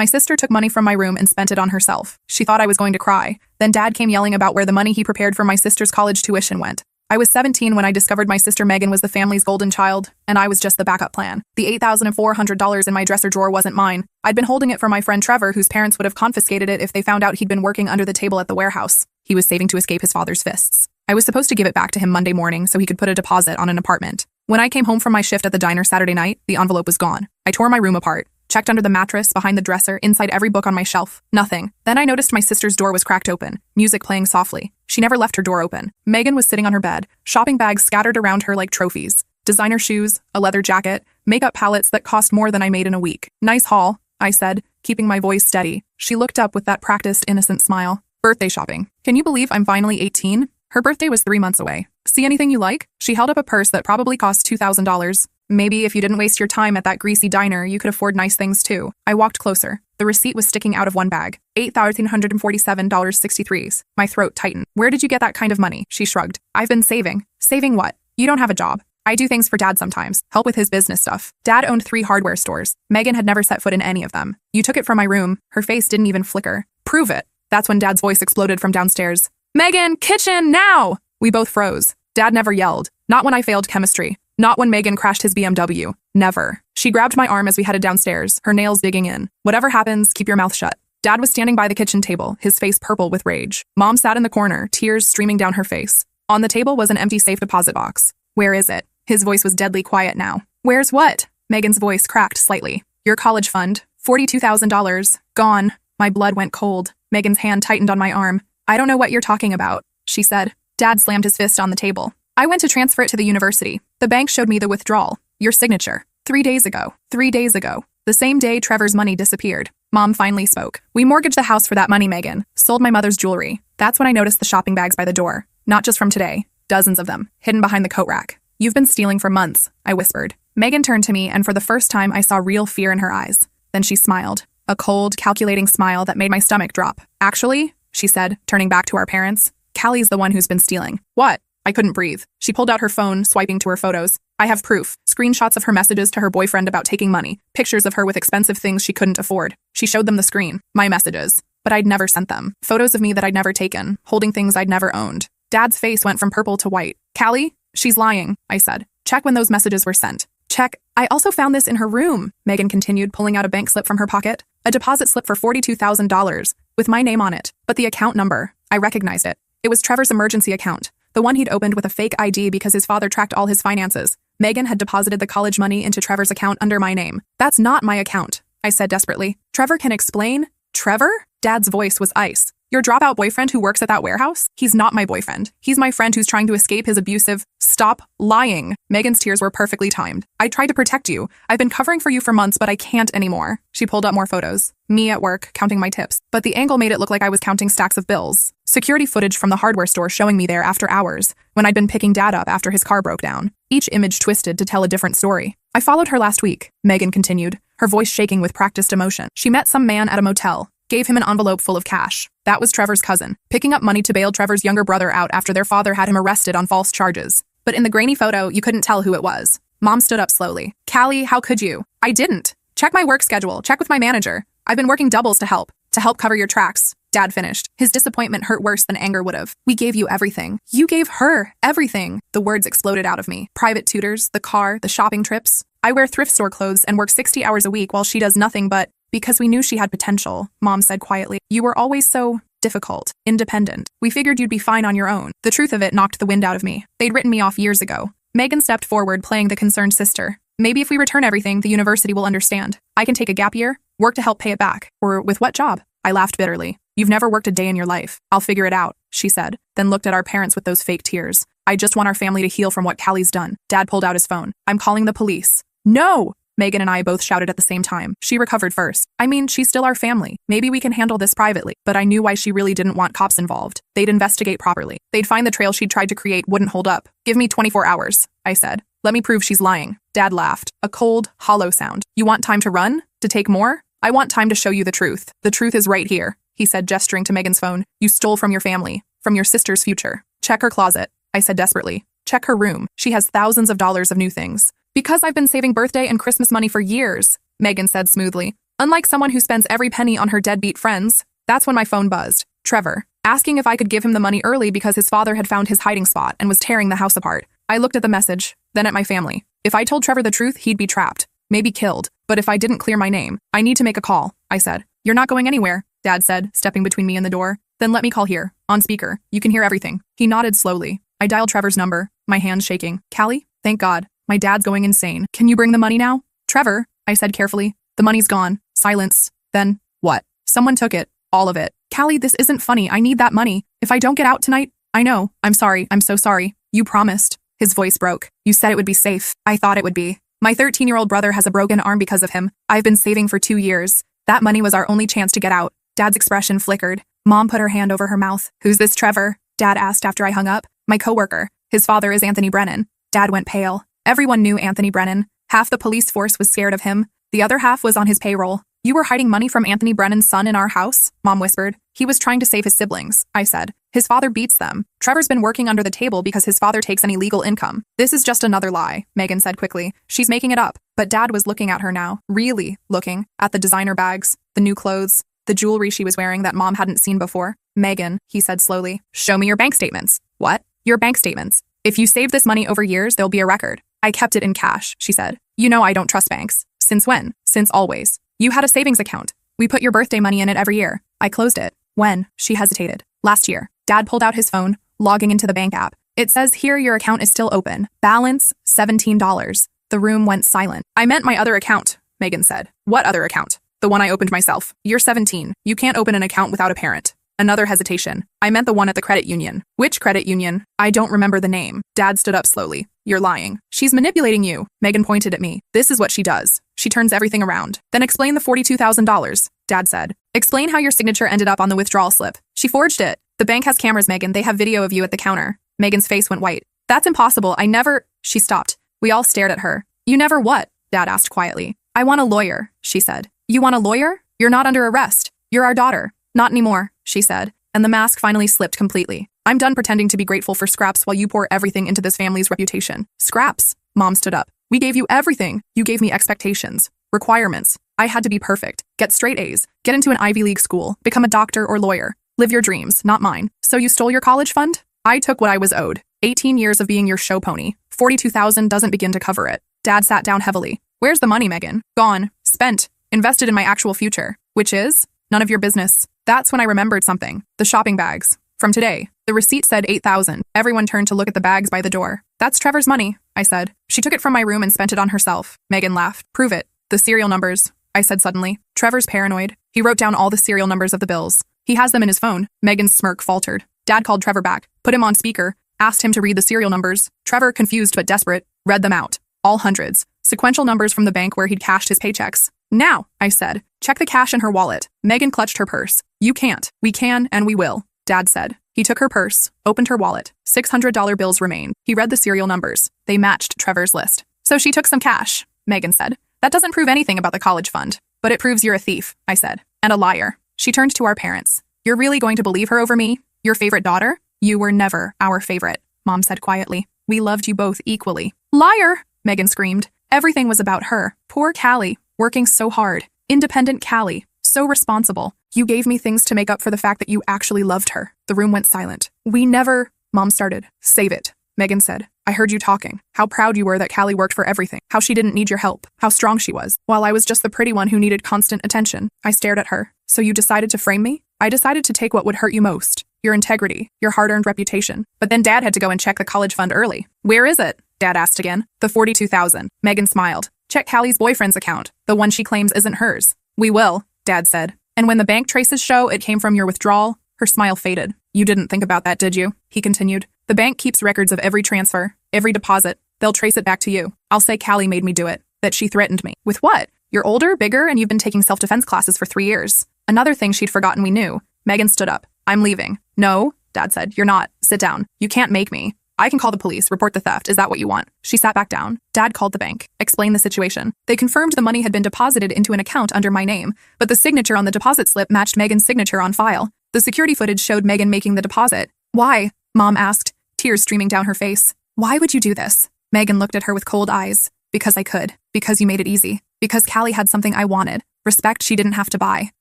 My sister took money from my room and spent it on herself. She thought I was going to cry. Then Dad came yelling about where the money he prepared for my sister's college tuition went. I was 17 when I discovered my sister Megan was the family's golden child, and I was just the backup plan. The $8,400 in my dresser drawer wasn't mine. I'd been holding it for my friend Trevor, whose parents would have confiscated it if they found out he'd been working under the table at the warehouse. He was saving to escape his father's fists. I was supposed to give it back to him Monday morning so he could put a deposit on an apartment. When I came home from my shift at the diner Saturday night, the envelope was gone. I tore my room apart, checked under the mattress, behind the dresser, inside every book on my shelf. Nothing. Then I noticed my sister's door was cracked open, music playing softly. She never left her door open. Megan was sitting on her bed, shopping bags scattered around her like trophies. Designer shoes, a leather jacket, makeup palettes that cost more than I made in a week. Nice haul, I said, keeping my voice steady. She looked up with that practiced, innocent smile. Birthday shopping. Can you believe I'm finally 18? Her birthday was 3 months away. See anything you like? She held up a purse that probably cost $2,000. Maybe if you didn't waste your time at that greasy diner, you could afford nice things too. I walked closer. The receipt was sticking out of one bag. $8,147.63. My throat tightened. Where did you get that kind of money? She shrugged. I've been saving. Saving what? You don't have a job. I do things for Dad sometimes. Help with his business stuff. Dad owned 3 hardware stores. Megan had never set foot in any of them. You took it from my room. Her face didn't even flicker. Prove it. That's when Dad's voice exploded from downstairs. Megan, kitchen, now! We both froze. Dad never yelled. Not when I failed chemistry. Not when Megan crashed his BMW. Never. She grabbed my arm as we headed downstairs, her nails digging in. Whatever happens, keep your mouth shut. Dad was standing by the kitchen table, his face purple with rage. Mom sat in the corner, tears streaming down her face. On the table was an empty safe deposit box. Where is it? His voice was deadly quiet now. Where's what? Megan's voice cracked slightly. Your college fund. $42,000. Gone. My blood went cold. Megan's hand tightened on my arm. I don't know what you're talking about, she said. Dad slammed his fist on the table. I went to transfer it to the university. The bank showed me the withdrawal. Your signature. 3 days ago. 3 days ago. The same day Trevor's money disappeared. Mom finally spoke. We mortgaged the house for that money, Megan. Sold my mother's jewelry. That's when I noticed the shopping bags by the door. Not just from today. Dozens of them. Hidden behind the coat rack. You've been stealing for months, I whispered. Megan turned to me, and for the first time I saw real fear in her eyes. Then she smiled. A cold, calculating smile that made my stomach drop. Actually, she said, turning back to our parents, Callie's the one who's been stealing. What? I couldn't breathe. She pulled out her phone, swiping to her photos. I have proof. Screenshots of her messages to her boyfriend about taking money. Pictures of her with expensive things she couldn't afford. She showed them the screen. My messages. But I'd never sent them. Photos of me that I'd never taken. Holding things I'd never owned. Dad's face went from purple to white. Callie? She's lying, I said. Check when those messages were sent. Check. I also found this in her room, Megan continued, pulling out a bank slip from her pocket. A deposit slip for $42,000, with my name on it. But the account number, I recognized it. It was Trevor's emergency account. The one he'd opened with a fake ID because his father tracked all his finances. Megan had deposited the college money into Trevor's account under my name. That's not my account, I said desperately. Trevor can explain? Trevor? Dad's voice was ice. Your dropout boyfriend who works at that warehouse? He's not my boyfriend. He's my friend who's trying to escape his abusive... Stop lying. Megan's tears were perfectly timed. I tried to protect you. I've been covering for you for months, but I can't anymore. She pulled up more photos. Me at work, counting my tips. But the angle made it look like I was counting stacks of bills. Security footage from the hardware store showing me there after hours, when I'd been picking Dad up after his car broke down. Each image twisted to tell a different story. I followed her last week, Megan continued, her voice shaking with practiced emotion. She met some man at a motel. Gave him an envelope full of cash. That was Trevor's cousin, picking up money to bail Trevor's younger brother out after their father had him arrested on false charges. But in the grainy photo, you couldn't tell who it was. Mom stood up slowly. Callie, how could you? I didn't. Check my work schedule. Check with my manager. I've been working doubles to help cover your tracks. Dad finished. His disappointment hurt worse than anger would have. We gave you everything. You gave her everything. The words exploded out of me. Private tutors, the car, the shopping trips. I wear thrift store clothes and work 60 hours a week while she does nothing but... Because we knew she had potential, Mom said quietly. You were always so difficult, independent. We figured you'd be fine on your own. The truth of it knocked the wind out of me. They'd written me off years ago. Megan stepped forward, playing the concerned sister. Maybe if we return everything, the university will understand. I can take a gap year, work to help pay it back. Or with what job? I laughed bitterly. You've never worked a day in your life. I'll figure it out, she said, then looked at our parents with those fake tears. I just want our family to heal from what Callie's done. Dad pulled out his phone. I'm calling the police. No! Megan and I both shouted at the same time. She recovered first. I mean, she's still our family. Maybe we can handle this privately. But I knew why she really didn't want cops involved. They'd investigate properly. They'd find the trail she'd tried to create wouldn't hold up. Give me 24 hours, I said. Let me prove she's lying. Dad laughed. A cold, hollow sound. You want time to run? To take more? I want time to show you the truth. The truth is right here, he said, gesturing to Megan's phone. You stole from your family. From your sister's future. Check her closet, I said desperately. Check her room. She has thousands of dollars of new things. Because I've been saving birthday and Christmas money for years, Megan said smoothly. Unlike someone who spends every penny on her deadbeat friends. That's when my phone buzzed. Trevor, asking if I could give him the money early because his father had found his hiding spot and was tearing the house apart. I looked at the message, then at my family. If I told Trevor the truth, he'd be trapped, maybe killed. But if I didn't clear my name, I need to make a call, I said. You're not going anywhere, Dad said, stepping between me and the door. Then let me call here, on speaker. You can hear everything. He nodded slowly. I dialed Trevor's number, my hands shaking. Callie? Thank God. My dad's going insane. Can you bring the money now? Trevor, I said carefully. The money's gone. Silence. Then, what? Someone took it. All of it. Callie, this isn't funny. I need that money. If I don't get out tonight, I know. I'm sorry. I'm so sorry. You promised. His voice broke. You said it would be safe. I thought it would be. My 13-year-old brother has a broken arm because of him. I've been saving for 2 years. That money was our only chance to get out. Dad's expression flickered. Mom put her hand over her mouth. Who's this Trevor? Dad asked after I hung up. My coworker. His father is Anthony Brennan. Dad went pale. Everyone knew Anthony Brennan. Half the police force was scared of him. The other half was on his payroll. You were hiding money from Anthony Brennan's son in our house? Mom whispered. He was trying to save his siblings, I said. His father beats them. Trevor's been working under the table because his father takes any legal income. This is just another lie, Megan said quickly. She's making it up. But Dad was looking at her now, really looking, at the designer bags, the new clothes, the jewelry she was wearing that Mom hadn't seen before. Megan, he said slowly, show me your bank statements. What? Your bank statements. If you save this money over years, there'll be a record. I kept it in cash, she said. You know I don't trust banks. Since when? Since always. You had a savings account. We put your birthday money in it every year. I closed it. When? She hesitated. Last year. Dad pulled out his phone, logging into the bank app. It says here your account is still open. Balance, $17. The room went silent. I meant my other account, Megan said. What other account? The one I opened myself. You're 17. You can't open an account without a parent. Another hesitation. I meant the one at the credit union. Which credit union? I don't remember the name. Dad stood up slowly. You're lying. She's manipulating you. Megan pointed at me. This is what she does. She turns everything around. Then explain the $42,000, Dad said. Explain how your signature ended up on the withdrawal slip. She forged it. The bank has cameras, Megan. They have video of you at the counter. Megan's face went white. That's impossible. I never... She stopped. We all stared at her. You never what? Dad asked quietly. I want a lawyer, she said. You want a lawyer? You're not under arrest. You're our daughter. Not anymore, she said. And the mask finally slipped completely. I'm done pretending to be grateful for scraps while you pour everything into this family's reputation. Scraps? Mom stood up. We gave you everything. You gave me expectations, requirements. I had to be perfect, get straight A's, get into an Ivy League school, become a doctor or lawyer, live your dreams, not mine. So you stole your college fund? I took what I was owed. 18 years of being your show pony. $42,000 doesn't begin to cover it. Dad sat down heavily. Where's the money, Megan? Gone. Spent. Invested in my actual future. Which is? None of your business. That's when I remembered something. The shopping bags. From today. The receipt said $8,000. Everyone turned to look at the bags by the door. That's Trevor's money, I said. She took it from my room and spent it on herself. Megan laughed. Prove it. The serial numbers, I said suddenly. Trevor's paranoid. He wrote down all the serial numbers of the bills. He has them in his phone. Megan's smirk faltered. Dad called Trevor back, put him on speaker, asked him to read the serial numbers. Trevor, confused but desperate, read them out. All hundreds. Sequential numbers from the bank where he'd cashed his paychecks. Now, I said, check the cash in her wallet. Megan clutched her purse. You can't. We can and we will, Dad said. He took her purse, opened her wallet. $600 bills remained. He read the serial numbers. They matched Trevor's list. So she took some cash, Megan said. That doesn't prove anything about the college fund. But it proves you're a thief, I said. And a liar. She turned to our parents. You're really going to believe her over me? Your favorite daughter? You were never our favorite, Mom said quietly. We loved you both equally. Liar! Megan screamed. Everything was about her. Poor Callie, working so hard. Independent Callie, so responsible. You gave me things to make up for the fact that you actually loved her. The room went silent. We never... Mom started. Save it, Megan said. I heard you talking. How proud you were that Callie worked for everything. How she didn't need your help. How strong she was. While I was just the pretty one who needed constant attention. I stared at her. So you decided to frame me? I decided to take what would hurt you most. Your integrity. Your hard-earned reputation. But then Dad had to go and check the college fund early. Where is it? Dad asked again. The $42,000. Megan smiled. Check Callie's boyfriend's account. The one she claims isn't hers. We will, Dad said. And when the bank traces show it came from your withdrawal, her smile faded. You didn't think about that, did you? He continued. The bank keeps records of every transfer, every deposit. They'll trace it back to you. I'll say Callie made me do it. That she threatened me. With what? You're older, bigger, and you've been taking self-defense classes for 3 years. Another thing she'd forgotten we knew. Megan stood up. I'm leaving. No, Dad said. You're not. Sit down. You can't make me. I can call the police, report the theft. Is that what you want? She sat back down. Dad called the bank, explained the situation. They confirmed the money had been deposited into an account under my name, but the signature on the deposit slip matched Megan's signature on file. The security footage showed Megan making the deposit. Why? Mom asked, tears streaming down her face. Why would you do this? Megan looked at her with cold eyes. Because I could. Because you made it easy. Because Callie had something I wanted. respect she didn't have to buy.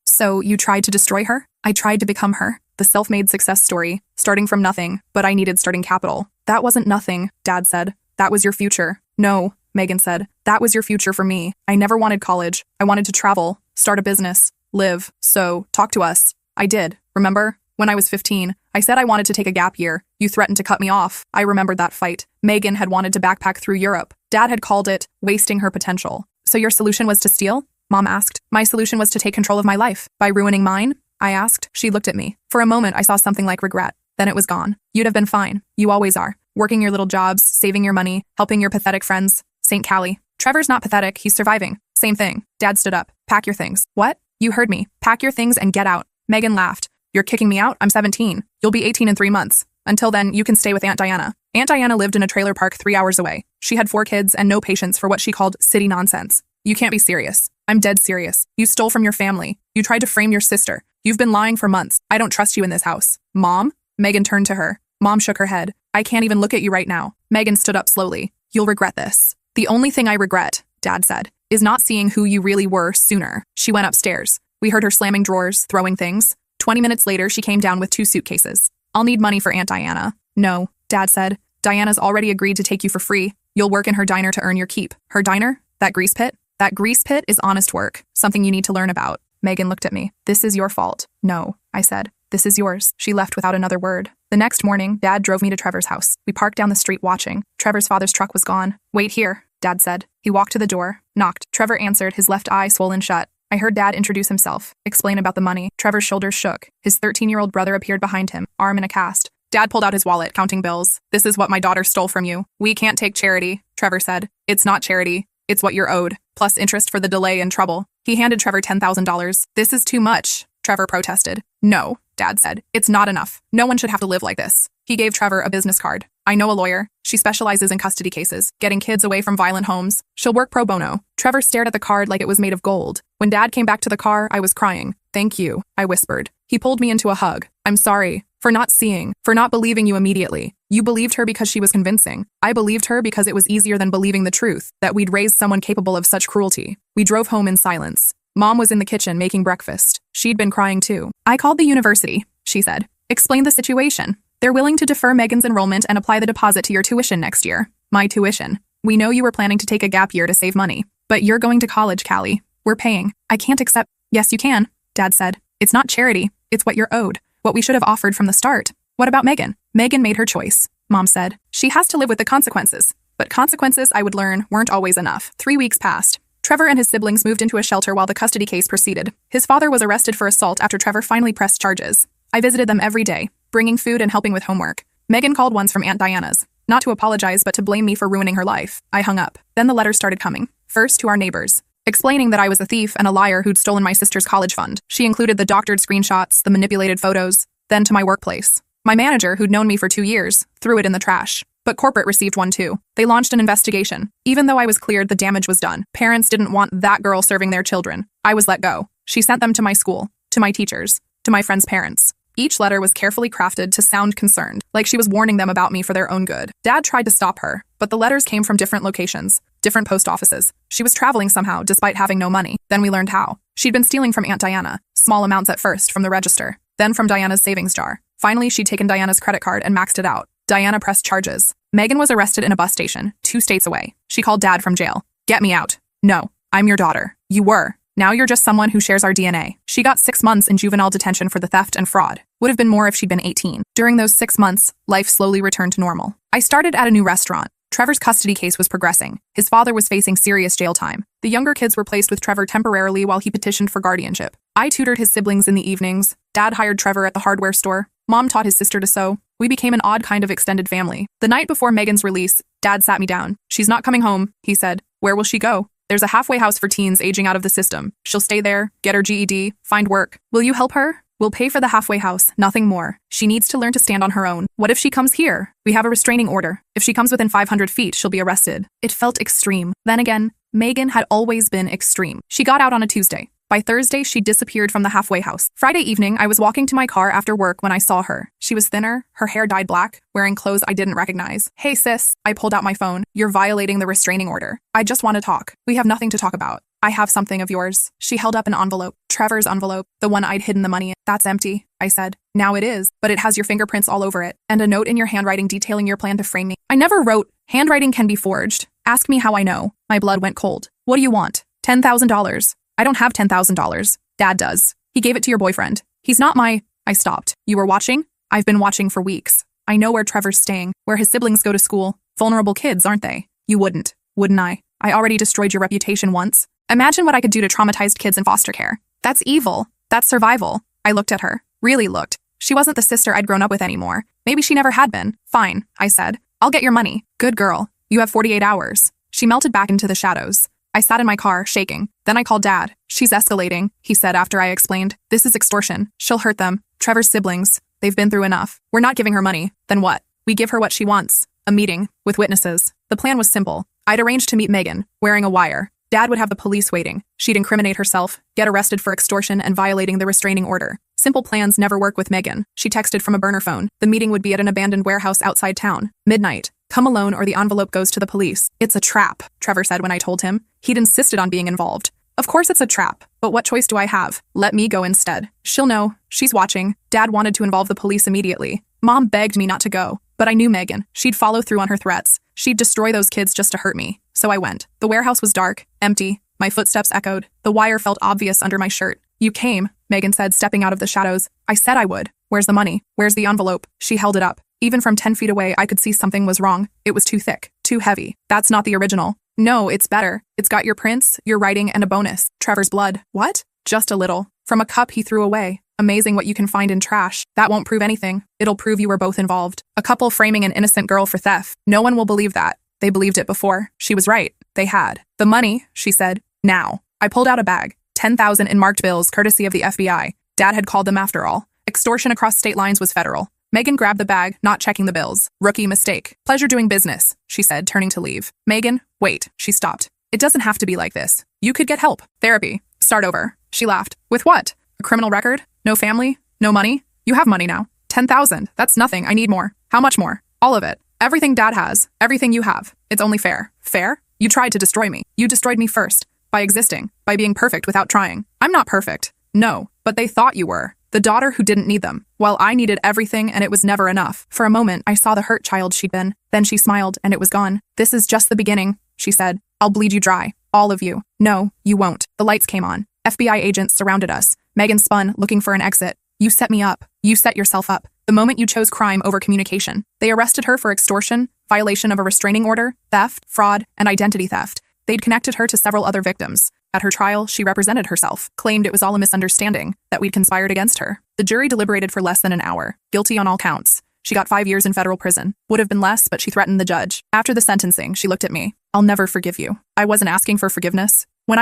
So you tried to destroy her? I tried to become her. The self-made success story, starting from nothing, but I needed starting capital. That wasn't nothing, Dad said. That was your future. No, Megan said. That was your future for me. I never wanted college. I wanted to travel, start a business, live. So, talk to us. I did. Remember? When I was 15, I said I wanted to take a gap year. You threatened to cut me off. I remembered that fight. Megan had wanted to backpack through Europe. Dad had called it wasting her potential. So your solution was to steal? Mom asked. My solution was to take control of my life. By ruining mine? I asked. She looked at me. For a moment, I saw something like regret. Then it was gone. You'd have been fine. You always are. Working your little jobs, saving your money, helping your pathetic friends. St. Callie. Trevor's not pathetic. He's surviving. Same thing. Dad stood up. Pack your things. What? You heard me. Pack your things and get out. Megan laughed. You're kicking me out? I'm 17. You'll be 18 in 3 months. Until then, you can stay with Aunt Diana. Aunt Diana lived in a trailer park 3 hours away. She had 4 kids and no patience for what she called city nonsense. You can't be serious. I'm dead serious. You stole from your family. You tried to frame your sister. You've been lying for months. I don't trust you in this house. Mom? Megan turned to her. Mom shook her head. I can't even look at you right now. Megan stood up slowly. You'll regret this. The only thing I regret, Dad said, is not seeing who you really were sooner. She went upstairs. We heard her slamming drawers, throwing things. 20 minutes later, she came down with 2 suitcases. I'll need money for Aunt Diana. No, Dad said. Diana's already agreed to take you for free. You'll work in her diner to earn your keep. Her diner? That grease pit? That grease pit is honest work, something you need to learn about. Megan looked at me. This is your fault. No, I said. This is yours. She left without another word. The next morning, Dad drove me to Trevor's house. We parked down the street watching. Trevor's father's truck was gone. Wait here, Dad said. He walked to the door, knocked. Trevor answered, his left eye swollen shut. I heard Dad introduce himself, explain about the money. Trevor's shoulders shook. His 13-year-old brother appeared behind him, arm in a cast. Dad pulled out his wallet, counting bills. This is what my daughter stole from you. We can't take charity, Trevor said. It's not charity. It's what you're owed, plus interest for the delay and trouble. He handed Trevor $10,000. This is too much, Trevor protested. No, Dad said. It's not enough. No one should have to live like this. He gave Trevor a business card. I know a lawyer. She specializes in custody cases, getting kids away from violent homes. She'll work pro bono. Trevor stared at the card like it was made of gold. When Dad came back to the car, I was crying. Thank you, I whispered. He pulled me into a hug. I'm sorry. For not seeing, for not believing you immediately. You believed her because she was convincing. I believed her because it was easier than believing the truth, that we'd raised someone capable of such cruelty. We drove home in silence. Mom was in the kitchen making breakfast. She'd been crying too. I called the university, she said. Explained the situation. They're willing to defer Megan's enrollment and apply the deposit to your tuition next year. My tuition. We know you were planning to take a gap year to save money. But you're going to college, Callie. We're paying. I can't accept. Yes, you can, Dad said. It's not charity. It's what you're owed. What we should have offered from the start. What about Megan? Megan made her choice, Mom said. She has to live with the consequences. But consequences, I would learn, weren't always enough. 3 weeks passed. Trevor and his siblings moved into a shelter while the custody case proceeded. His father was arrested for assault after Trevor finally pressed charges. I visited them every day, bringing food and helping with homework. Megan called once from Aunt Diana's. Not to apologize, but to blame me for ruining her life. I hung up. Then the letters started coming. First to our neighbors, explaining that I was a thief and a liar who'd stolen my sister's college fund. She included the doctored screenshots, the manipulated photos. Then to my workplace. My manager, who'd known me for 2 years, threw it in the trash. But corporate received one too. They launched an investigation. Even though I was cleared, the damage was done. Parents didn't want that girl serving their children. I was let go. She sent them to my school, to my teachers, to my friends' parents. Each letter was carefully crafted to sound concerned, like she was warning them about me for their own good. Dad tried to stop her, but the letters came from different locations, different post offices. She was traveling somehow, despite having no money. Then we learned how. She'd been stealing from Aunt Diana, small amounts at first from the register, then from Diana's savings jar. Finally, she'd taken Diana's credit card and maxed it out. Diana pressed charges. Megan was arrested in a bus station, 2 states away. She called Dad from jail. Get me out. No, I'm your daughter. You were. Now you're just someone who shares our DNA. She got 6 months in juvenile detention for the theft and fraud. Would have been more if she'd been 18. During those 6 months, life slowly returned to normal. I started at a new restaurant. Trevor's custody case was progressing. His father was facing serious jail time. The younger kids were placed with Trevor temporarily while he petitioned for guardianship. I tutored his siblings in the evenings. Dad hired Trevor at the hardware store. Mom taught his sister to sew. We became an odd kind of extended family. The night before Megan's release, Dad sat me down. She's not coming home, he said. Where will she go? There's a halfway house for teens aging out of the system. She'll stay there, get her GED, find work. Will you help her? We'll pay for the halfway house, nothing more. She needs to learn to stand on her own. What if she comes here? We have a restraining order. If she comes within 500 feet, she'll be arrested. It felt extreme. Then again, Megan had always been extreme. She got out on a Tuesday. By Thursday, she disappeared from the halfway house. Friday evening, I was walking to my car after work when I saw her. She was thinner, her hair dyed black, wearing clothes I didn't recognize. Hey sis, I pulled out my phone. You're violating the restraining order. I just want to talk. We have nothing to talk about. I have something of yours. She held up an envelope. Trevor's envelope, the one I'd hidden the money in. That's empty, I said. Now it is, but it has your fingerprints all over it, and a note in your handwriting detailing your plan to frame me. I never wrote. Handwriting can be forged. Ask me how I know. My blood went cold. What do you want? $10,000. I don't have $10,000. Dad does. He gave it to your boyfriend. He's not my... I stopped. You were watching? I've been watching for weeks. I know where Trevor's staying, where his siblings go to school. Vulnerable kids, aren't they? You wouldn't I? I already destroyed your reputation once. Imagine what I could do to traumatized kids in foster care. That's evil. That's survival. I looked at her. Really looked. She wasn't the sister I'd grown up with anymore. Maybe she never had been. Fine, I said. I'll get your money. Good girl. You have 48 hours. She melted back into the shadows. I sat in my car, shaking. Then I called Dad. She's escalating, he said after I explained. This is extortion. She'll hurt them. Trevor's siblings. They've been through enough. We're not giving her money. Then what? We give her what she wants. A meeting, with witnesses. The plan was simple. I'd arranged to meet Megan, wearing a wire. Dad would have the police waiting. She'd incriminate herself, get arrested for extortion and violating the restraining order. Simple plans never work with Megan. She texted from a burner phone. The meeting would be at an abandoned warehouse outside town. Midnight. Come alone or the envelope goes to the police. It's a trap, Trevor said when I told him. He'd insisted on being involved. Of course it's a trap, but what choice do I have? Let me go instead. She'll know. She's watching. Dad wanted to involve the police immediately. Mom begged me not to go, but I knew Megan. She'd follow through on her threats. She'd destroy those kids just to hurt me. So I went. The warehouse was dark, empty. My footsteps echoed. The wire felt obvious under my shirt. You came, Megan said, stepping out of the shadows. I said I would. Where's the money? Where's the envelope? She held it up. Even from 10 feet away, I could see something was wrong. It was too thick, too heavy. That's not the original. No, it's better. It's got your prints, your writing, and a bonus. Trevor's blood. What? Just a little. From a cup he threw away. Amazing what you can find in trash. That won't prove anything. It'll prove you were both involved. A couple framing an innocent girl for theft. No one will believe that. They believed it before. She was right. They had. The money, she said. Now. I pulled out a bag. 10,000 in marked bills, courtesy of the FBI. Dad had called them after all. Extortion across state lines was federal. Megan grabbed the bag, not checking the bills. Rookie mistake. Pleasure doing business, she said, turning to leave. Megan, wait. She stopped. It doesn't have to be like this. You could get help. Therapy. Start over. She laughed. With what? A criminal record? No family? No money? You have money now. 10,000. That's nothing. I need more. How much more? All of it. Everything Dad has. Everything you have. It's only fair. Fair? You tried to destroy me. You destroyed me first. By existing. By being perfect without trying. I'm not perfect. No. But they thought you were. The daughter who didn't need them. While I needed everything and it was never enough. For a moment, I saw the hurt child she'd been. Then she smiled and it was gone. This is just the beginning, she said. I'll bleed you dry. All of you. No, you won't. The lights came on. FBI agents surrounded us. Megan spun, looking for an exit. You set me up. You set yourself up. The moment you chose crime over communication. They arrested her for extortion, violation of a restraining order, theft, fraud, and identity theft. They'd connected her to several other victims. At her trial, she represented herself, claimed it was all a misunderstanding, that we'd conspired against her. The jury deliberated for less than an hour. Guilty on all counts. She got 5 years in federal prison. Would have been less, but she threatened the judge. After the sentencing, she looked at me. I'll never forgive you. I wasn't asking for forgiveness. When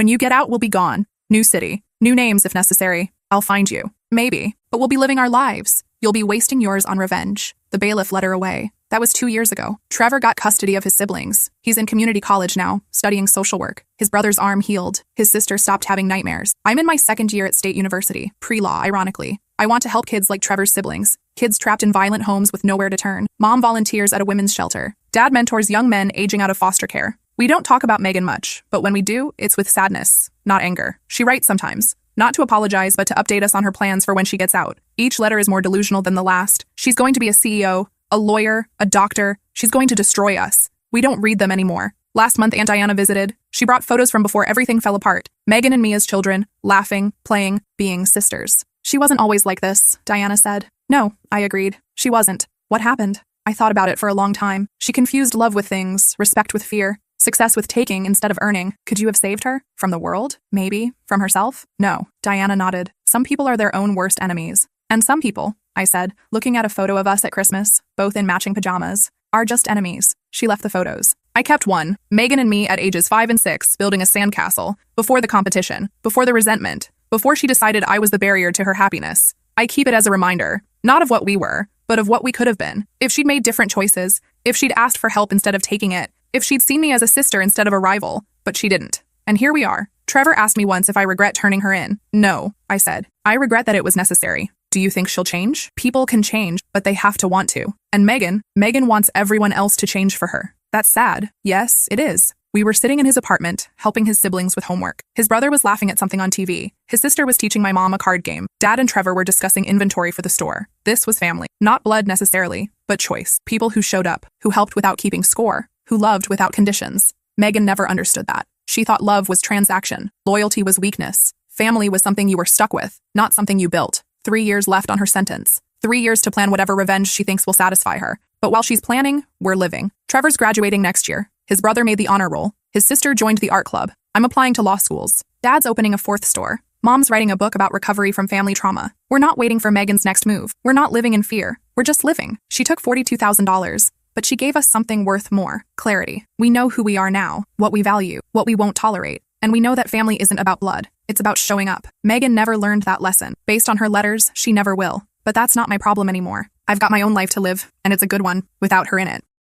you get out, we'll be gone. New city. New names if necessary. I'll find you. Maybe. But we'll be living our lives. You'll be wasting yours on revenge. The bailiff led her away. That was 2 years ago. Trevor got custody of his siblings. He's in community college now, studying social work. His brother's arm healed. His sister stopped having nightmares. I'm in my second year at State University, pre-law, ironically. I want to help kids like Trevor's siblings. Kids trapped in violent homes with nowhere to turn. Mom volunteers at a women's shelter. Dad mentors young men aging out of foster care. We don't talk about Megan much, but when we do, it's with sadness, not anger. She writes sometimes. Not to apologize, but to update us on her plans for when she gets out. Each letter is more delusional than the last. She's going to be a CEO, a lawyer, a doctor. She's going to destroy us. We don't read them anymore. Last month, Aunt Diana visited. She brought photos from before everything fell apart. Megan and me as children, laughing, playing, being sisters. She wasn't always like this, Diana said. No, I agreed. She wasn't. What happened? I thought about it for a long time. She confused love with things, respect with fear, success with taking instead of earning. Could you have saved her? From the world? Maybe. From herself? No. Diana nodded. Some people are their own worst enemies. And some people, I said, looking at a photo of us at Christmas, both in matching pajamas, are just enemies. She left the photos. I kept one, Megan and me at ages 5 and 6, building a sandcastle, before the competition, before the resentment, before she decided I was the barrier to her happiness. I keep it as a reminder, not of what we were, but of what we could have been. If she'd made different choices, if she'd asked for help instead of taking it, if she'd seen me as a sister instead of a rival, but she didn't. And here we are. Trevor asked me once if I regret turning her in. No, I said. I regret that it was necessary. Do you think she'll change? People can change, but they have to want to. And Megan wants everyone else to change for her. That's sad. Yes, it is. We were sitting in his apartment, helping his siblings with homework. His brother was laughing at something on TV. His sister was teaching my mom a card game. Dad and Trevor were discussing inventory for the store. This was family. Not blood necessarily, but choice. People who showed up, who helped without keeping score, who loved without conditions. Megan never understood that. She thought love was transaction. Loyalty was weakness. Family was something you were stuck with, not something you built. 3 years left on her sentence. 3 years to plan whatever revenge she thinks will satisfy her. But while she's planning, we're living. Trevor's graduating next year. His brother made the honor roll. His sister joined the art club. I'm applying to law schools. Dad's opening a 4th store. Mom's writing a book about recovery from family trauma. We're not waiting for Megan's next move. We're not living in fear. We're just living. She took $42,000, but she gave us something worth more. Clarity. We know who we are now, what we value, what we won't tolerate. And we know that family isn't about blood. It's about showing up. Megan never learned that lesson. Based on her letters, she never will. But that's not my problem anymore. I've got my own life to live, and it's a good one, without her in it.